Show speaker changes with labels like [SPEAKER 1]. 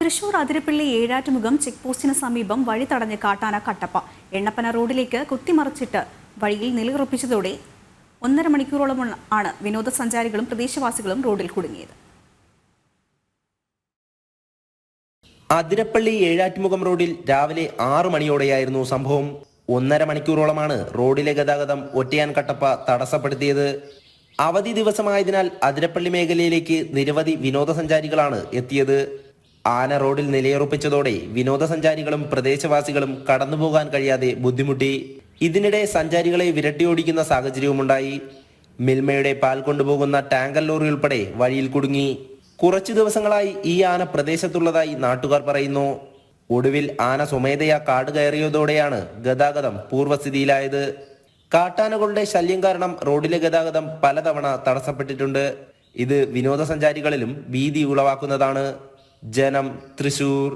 [SPEAKER 1] Thrissur Athirappilly Ezhattumukham check പോസ്റ്റിന് സമീപം വഴി തടഞ്ഞ് കാട്ടാന കട്ടപ്പ. എണ്ണപ്പന റോഡിലേക്ക് കുത്തിമറിച്ചിട്ട് വഴിയിൽ നിലയുറപ്പിച്ചതോടെ 1.5 മണിക്കൂറോളം ആണ് വിനോദസഞ്ചാരികളും പ്രദേശവാസികളും റോഡിൽ കുടുങ്ങിയത്.
[SPEAKER 2] അതിരപ്പള്ളി ഏഴാറ്റുമുഖം റോഡിൽ രാവിലെ 6 മണിയോടെയായിരുന്നു സംഭവം. 1.5 മണിക്കൂറോളമാണ് റോഡിലെ ഗതാഗതം ഒറ്റയാൻ കട്ടപ്പ തടസ്സപ്പെടുത്തിയത്. അവധി ദിവസമായതിനാൽ അതിരപ്പള്ളി മേഖലയിലേക്ക് നിരവധി വിനോദസഞ്ചാരികളാണ് എത്തിയത്. ആന റോഡിൽ നിലയുറപ്പിച്ചതോടെ വിനോദസഞ്ചാരികളും പ്രദേശവാസികളും കടന്നുപോകാൻ കഴിയാതെ ബുദ്ധിമുട്ടി. ഇതിനിടെ സഞ്ചാരികളെ വിരട്ടിയോടിക്കുന്ന സാഹചര്യവുമുണ്ടായി. മിൽമയുടെ പാൽ കൊണ്ടുപോകുന്ന ടാങ്കർ ലോറി ഉൾപ്പെടെ വഴിയിൽ കുടുങ്ങി. കുറച്ചു ദിവസങ്ങളായി ഈ ആന പ്രദേശത്തുള്ളതായി നാട്ടുകാർ പറയുന്നു. ഒടുവിൽ ആന സ്വമേധയാ കാട് കയറിയതോടെയാണ് ഗതാഗതം പൂർവ്വസ്ഥിതിയിലായത്. കാട്ടാനകളുടെ ശല്യം കാരണം റോഡിലെ ഗതാഗതം പലതവണ തടസ്സപ്പെട്ടിട്ടുണ്ട്. ഇത് വിനോദസഞ്ചാരികളിലും ഭീതി ഉളവാക്കുന്നതാണ്. ജനം, തൃശൂർ.